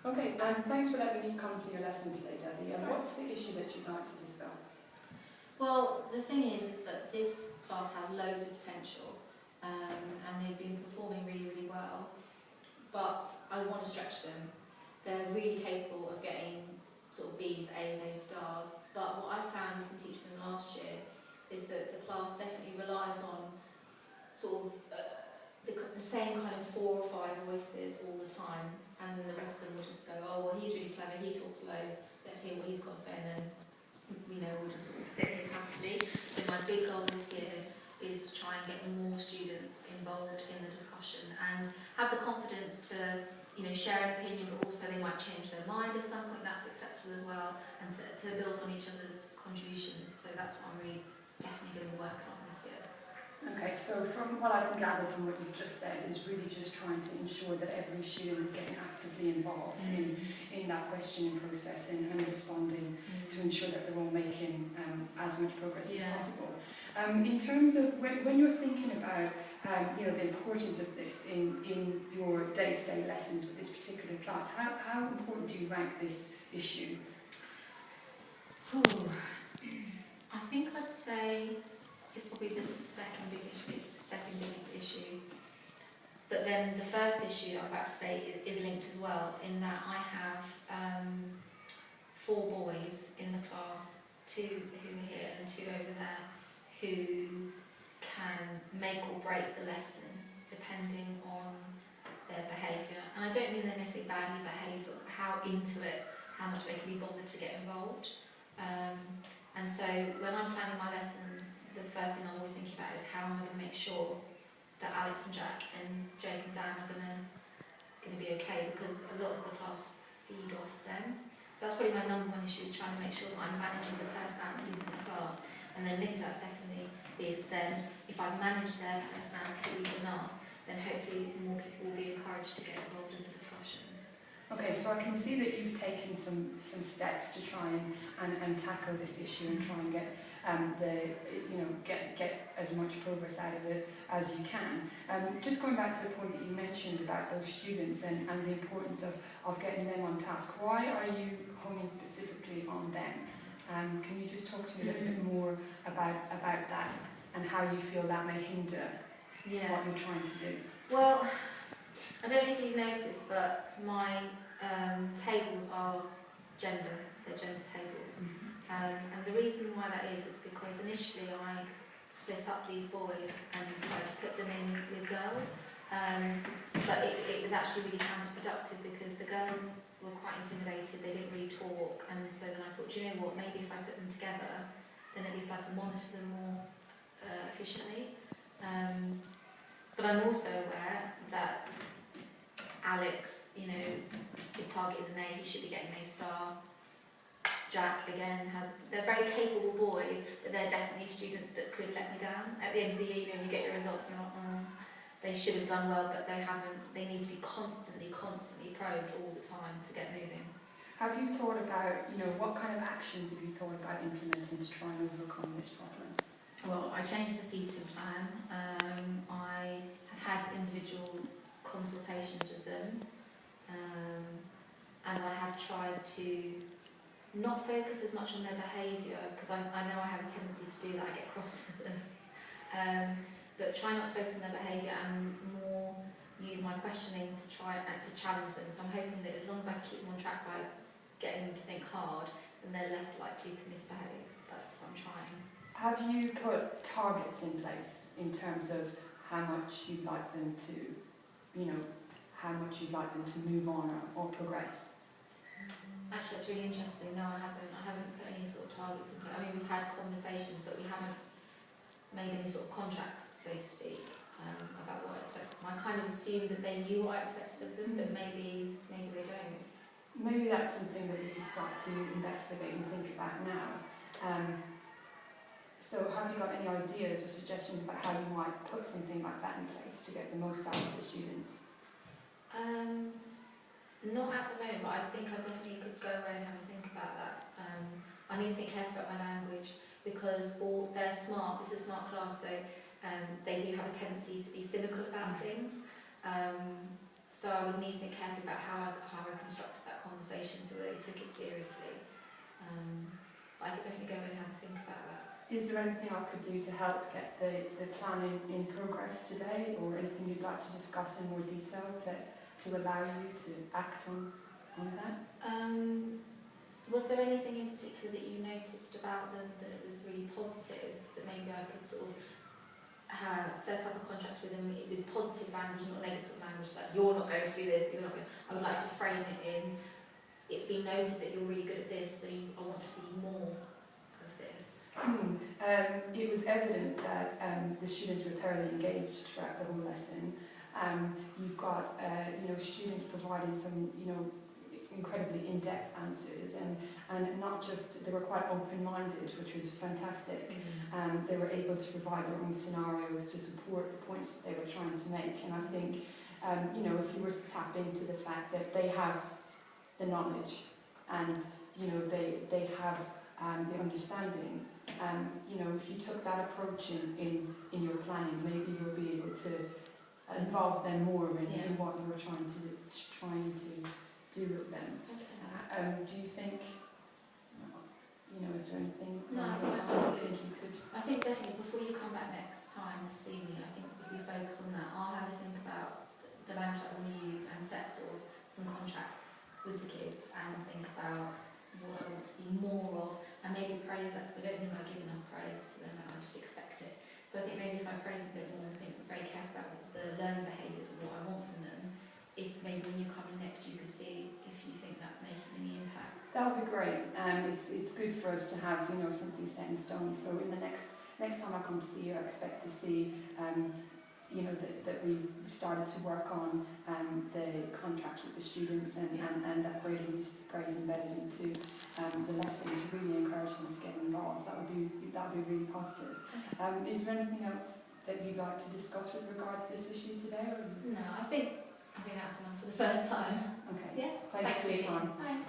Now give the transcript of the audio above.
Okay, thanks for letting me come to your lesson today, Debbie. And what's the issue that you'd like to discuss? Well, the thing is that this class has loads of potential, and they've been performing really, really well. But I want to stretch them. They're really capable of getting sort of B's, A's, A stars. But what I found from teaching them last year is that the class definitely relies on sort of the same kind of 4 or 5 voices all the time, and then the rest of them will just go, oh well, he's really clever, he talks loads, let's hear what he's got to say, and then we'll just sort of sit here passively. So my big goal this year is to try and get more students involved in the discussion and have the confidence to share an opinion, but also they might change their mind at some point, that's acceptable as well, and to build on each other's contributions. So that's what I'm really definitely going to be working on this year. Okay, so from what I can gather from what you've just said is really just trying to ensure that every student is getting actively involved in that questioning process and responding to ensure that they're all making as much progress as possible. In terms of when you're thinking about the importance of this in your day-to-day lessons with this particular class, how important do you rank this issue? I think I'd say it's probably the second biggest issue. But then the first issue I'm about to say is linked as well, in that I have 4 boys in the class, 2 who are here and 2 over there, who can make or break the lesson depending on their behaviour. And I don't mean they're necessarily badly behaved, but how into it, how much they can be bothered to get involved. And so when I'm planning my lessons, the first thing I'm always thinking about is how am I going to make sure that Alex and Jack and Jake and Dan are going to be okay, because a lot of the class feed off them. So that's probably my number 1 issue, is trying to make sure that I'm managing the personalities in the class. And then linked to that secondly is then if I've managed their personalities enough, then hopefully more people will be encouraged to get involved in the discussion. Okay, so I can see that you've taken some steps to try and tackle this issue and try and get get as much progress out of it as you can. Just going back to the point that you mentioned about those students and the importance of getting them on task, why are you homing specifically on them? Can you just talk to me a little bit more about that and how you feel that may hinder what you're trying to do? Well, I don't know if you've noticed, but my tables are gender, they're gender tables. And the reason why that is because initially I split up these boys and tried to put them in with girls, but it was actually really counterproductive because the girls were quite intimidated, they didn't really talk, and so then I thought, you know what, maybe if I put them together, then at least I can monitor them more efficiently. But I'm also aware that Alex, his target is an A, he should be getting an A star. Jack, again, they're very capable boys, but they're definitely students that could let me down. At the end of the year, you get your results and you're like, they should have done well, but they haven't. They need to be constantly probed all the time to get moving. Have you thought about, what kind of actions have you thought about implementing to try and overcome this problem? Well, I changed the seating plan. I have had individual consultations with them, and I have tried to not focus as much on their behaviour, because I know I have a tendency to do that, I get cross with them. But try not to focus on their behaviour and more use my questioning to try and to challenge them. So I'm hoping that as long as I keep them on track by getting them to think hard, then they're less likely to misbehave. That's what I'm trying. Have you put targets in place in terms of how much you'd like them to, how much you'd like them to move on or progress? Actually, that's really interesting. No, I haven't. I haven't put any sort of targets in place. I mean, we've had conversations, but we haven't made any sort of contracts, so to speak, about what I expected. I kind of assumed that they knew what I expected of them, but maybe they don't. Maybe that's something that you could start to investigate and think about now. So have you got any ideas or suggestions about how you might put something like that in place to get the most out of the students? Not at the moment, but I think I definitely could go away and have a think about that. I need to think carefully about my language, because they're smart, this is a smart class, so they do have a tendency to be cynical about things. So I would need to think carefully about how I constructed that conversation so that they took it seriously. But I could definitely go in and have a think about that. Is there anything I could do to help get the plan in progress today, or anything you'd like to discuss in more detail to allow you to act on that? Was there anything in particular that you noticed about them that was really positive, that maybe I could sort of set up a contract with them with positive language, not negative language, like you're not going to do this, you're not going. I would like to frame it in, it's been noted that you're really good at this, so I want to see more of this. It was evident that the students were thoroughly engaged throughout the whole lesson. You've got students providing some incredibly in-depth answers, and not just, they were quite open-minded, which was fantastic. They were able to provide their own scenarios to support the points that they were trying to make, and I think if you were to tap into the fact that they have the knowledge and they have the understanding, if you took that approach in your planning, maybe you'll be able to involve them more in what you were trying to do with them. Do you think, is there anything No, I think that's you really good. think you could? I think definitely before you come back next time to see me, I think if we focus on that, I'll have a think about the language that I want to use and set sort of some contracts with the kids and think about what I want to see more of, and maybe praise that, because I don't think I give enough praise to them, I just expect it. So I think maybe if I praise a bit more and think very careful about the learning behaviours and what I want from them, if maybe when you come in next you could see if you think that's making any impact. That would be great. It's good for us to have something set in stone. So in the next time I come to see you, I expect to see that we've started to work on the contract with the students and that grading praise embedded into the lesson to really encourage them to get involved. That would be really positive. Is there anything else that you'd like to discuss with regards to this issue today? Or? No, I think that's enough for the first time. Okay. Yeah. Thanks for your time. Thanks.